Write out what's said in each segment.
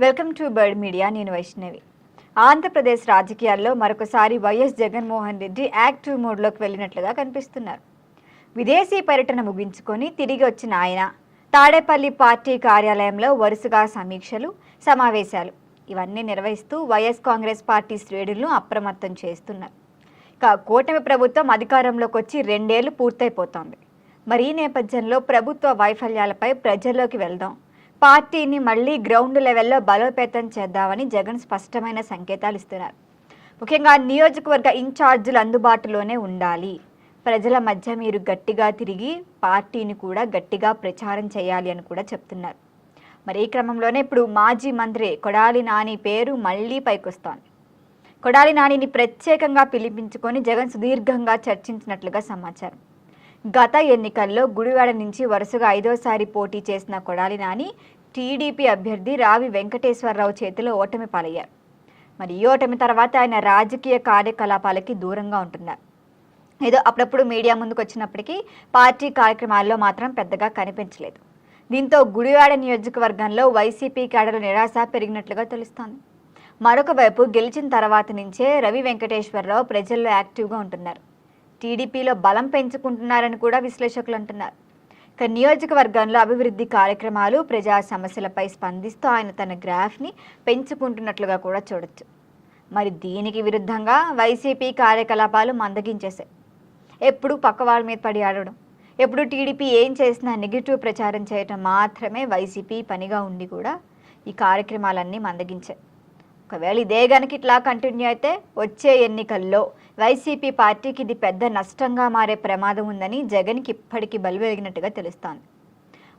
Welcome to bird media. నేను వైష్ణవి. ఆంధ్రప్రదేశ్ రాజకీయాల్లో మరొకసారి వైఎస్ జగన్మోహన్ రెడ్డి యాక్టివ్ మోడ్లోకి వెళ్ళినట్లుగా కనిపిస్తున్నారు. విదేశీ పర్యటన ముగించుకొని తిరిగి వచ్చిన ఆయన తాడేపల్లి పార్టీ కార్యాలయంలో వరుసగా సమీక్షలు, సమావేశాలు ఇవన్నీ నిర్వహిస్తూ వైఎస్ కాంగ్రెస్ పార్టీ శ్రేణులను అప్రమత్తం చేస్తున్నారు. ఇక కూటమి ప్రభుత్వం అధికారంలోకి వచ్చి 2 ఏళ్లు పూర్తయిపోతోంది. మరి ఈ నేపథ్యంలో ప్రభుత్వ వైఫల్యాలపై ప్రజల్లోకి వెళ్దాం, పార్టీని మళ్లీ గ్రౌండ్ లెవెల్లో బలోపేతం చేద్దామని జగన్ స్పష్టమైన సంకేతాలు ఇస్తున్నారు. ముఖ్యంగా నియోజకవర్గ ఇన్ఛార్జీలు అందుబాటులోనే ఉండాలి, ప్రజల మధ్య మీరు గట్టిగా తిరిగి పార్టీని కూడా గట్టిగా ప్రచారం చేయాలి అని కూడా చెప్తున్నారు. మరి ఈ క్రమంలోనే ఇప్పుడు మాజీ మంత్రి కొడాలి నాని పేరు మళ్లీ పైకొస్తోంది. కొడాలి నానిని ప్రత్యేకంగా పిలిపించుకొని జగన్ సుదీర్ఘంగా చర్చించినట్లుగా సమాచారం. గత ఎన్నికల్లో గుడివాడ నుంచి వరుసగా 5వసారి పోటీ చేసిన కొడాలి నాని టీడీపీ అభ్యర్థి రావి వెంకటేశ్వరరావు చేతిలో ఓటమి పాలయ్యారు. మరి ఈ ఓటమి తర్వాత ఆయన రాజకీయ కార్యకలాపాలకి దూరంగా ఉంటున్నారు. ఏదో అప్పుడప్పుడు మీడియా ముందుకు వచ్చినప్పటికీ పార్టీ కార్యక్రమాల్లో మాత్రం పెద్దగా కనిపించలేదు. దీంతో గుడివాడ నియోజకవర్గంలో వైసీపీ క్యాడర్ నిరాశ పెరిగినట్లుగా తెలుస్తోంది. మరొక వైపు గెలిచిన తర్వాత నుంచే రవి వెంకటేశ్వరరావు ప్రజల్లో యాక్టివ్గా ఉంటున్నారు. టీడీపీలో బలం పెంచుకుంటున్నారని కూడా విశ్లేషకులు అంటున్నారు. ఇక నియోజకవర్గంలో అభివృద్ధి కార్యక్రమాలు, ప్రజా సమస్యలపై స్పందిస్తూ ఆయన తన గ్రాఫ్ని పెంచుకుంటున్నట్లుగా కూడా చూడొచ్చు. మరి దీనికి విరుద్ధంగా వైసీపీ కార్యకలాపాలు మందగించేశాయి. ఎప్పుడు పక్క వాళ్ళ మీద పడి ఆడడం, ఎప్పుడు టీడీపీ ఏం చేసినా నెగిటివ్ ప్రచారం చేయటం మాత్రమే వైసీపీ పనిగా ఉండి కూడా ఈ కార్యక్రమాలన్నీ మందగించాయి. ఒకవేళ ఇదే గనక ఇట్లా కంటిన్యూ అయితే వచ్చే ఎన్నికల్లో వైసీపీ పార్టీకి ఇది పెద్ద నష్టంగా మారే ప్రమాదం ఉందని జగన్కి ఇప్పటికీ బలి వెలిగినట్టుగా తెలుస్తోంది.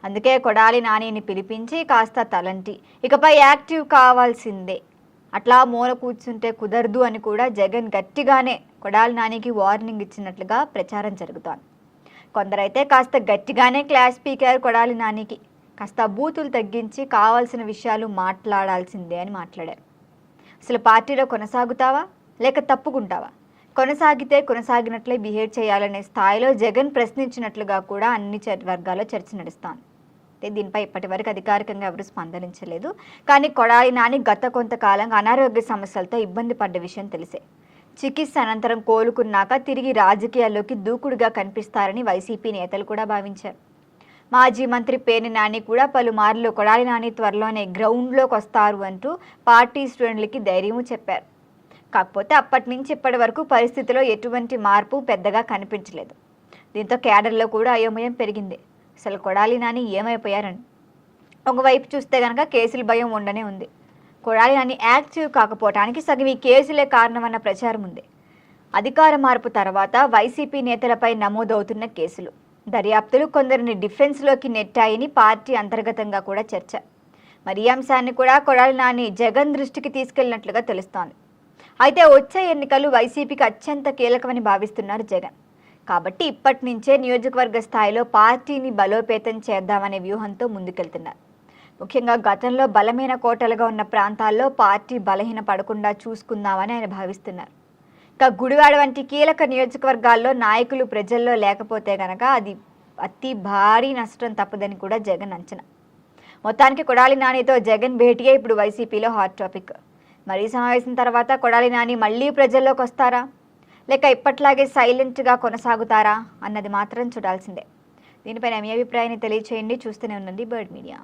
అందుకే కొడాలి నానిని పిలిపించి కాస్త తలంటి ఇకపై యాక్టివ్ కావాల్సిందే, అట్లా మూల కూర్చుంటే కుదరదు అని కూడా జగన్ గట్టిగానే కొడాలి నానికి వార్నింగ్ ఇచ్చినట్లుగా ప్రచారం జరుగుతోంది. కొందరైతే కాస్త గట్టిగానే క్లాస్ స్పీకర్ కొడాలి నానికి కాస్త బూతులు తగ్గించి కావాల్సిన విషయాలు మాట్లాడాల్సిందే అని మాట్లాడారు. అసలు పార్టీలో కొనసాగుతావా లేక తప్పుకుంటావా, కొనసాగితే కొనసాగినట్లే బిహేవ్ చేయాలనే స్థాయిలో జగన్ ప్రశ్నించినట్లుగా కూడా అన్ని వర్గాల్లో చర్చ నడుస్తోంది. దీనిపై ఇప్పటి వరకు అధికారికంగా ఎవరు స్పందించలేదు. కానీ కొడాలి నాని గత కొంతకాలంగా అనారోగ్య సమస్యలతో ఇబ్బంది పడ్డ విషయం తెలిసే. చికిత్స అనంతరం కోలుకున్నాక తిరిగి రాజకీయాల్లోకి దూకుడుగా కనిపిస్తారని వైసీపీ నేతలు కూడా భావించారు. మాజీ మంత్రి పేర్ని నాని కూడా పలుమార్లు కొడాలి నాని త్వరలోనే గ్రౌండ్లోకి వస్తారు అంటూ పార్టీ శ్రేణులకి ధైర్యము చెప్పారు. కాకపోతే అప్పటి నుంచి ఇప్పటి వరకు పరిస్థితిలో ఎటువంటి మార్పు పెద్దగా కనిపించలేదు. దీంతో క్యాడర్లో కూడా అయోమయం పెరిగింది. అసలు కొడాలి నాని ఏమైపోయారని ఒకవైపు చూస్తే కనుక కేసుల భయం ఉండనే ఉంది. కొడాలి నాని యాక్టివ్ కాకపోవడానికి సగం ఈ కేసులే కారణమన్న ప్రచారం ఉంది. అధికార మార్పు తర్వాత వైసీపీ నేతలపై నమోదవుతున్న కేసులు, దర్యాప్తులు కొందరిని డిఫెన్స్లోకి నెట్టాయని పార్టీ అంతర్గతంగా కూడా చర్చ. మరి ఈ అంశాన్ని కూడా కొడాలి నాని జగన్ దృష్టికి తీసుకెళ్లినట్లుగా తెలుస్తోంది. అయితే వచ్చే ఎన్నికలు వైసీపీకి అత్యంత కీలకమని భావిస్తున్నారు జగన్. కాబట్టి ఇప్పటి నుంచే నియోజకవర్గ స్థాయిలో పార్టీని బలోపేతం చేద్దామనే వ్యూహంతో ముందుకెళ్తున్నారు. ముఖ్యంగా గతంలో బలమైన కోటలుగా ఉన్న ప్రాంతాల్లో పార్టీ బలహీన పడకుండా చూసుకుందామని ఆయన భావిస్తున్నారు. ఇక గుడివాడ వంటి కీలక నియోజకవర్గాల్లో నాయకులు ప్రజల్లో లేకపోతే కనుక అది అతి భారీ నష్టం తప్పదని కూడా జగన్ అంచనా. మొత్తానికి కొడాలి నానితో జగన్ భేటీయే ఇప్పుడు వైసీపీలో హాట్ టాపిక్. మరి సమావేశం తర్వాత కొడాలి నాని మళ్ళీ ప్రజల్లోకి వస్తారా లేక ఇప్పట్లాగే సైలెంట్గా కొనసాగుతారా అన్నది మాత్రం చూడాల్సిందే. దీనిపైన మీ అభిప్రాయాన్ని తెలియచేయండి. చూస్తూనే ఉండండి బర్డ్ మీడియా.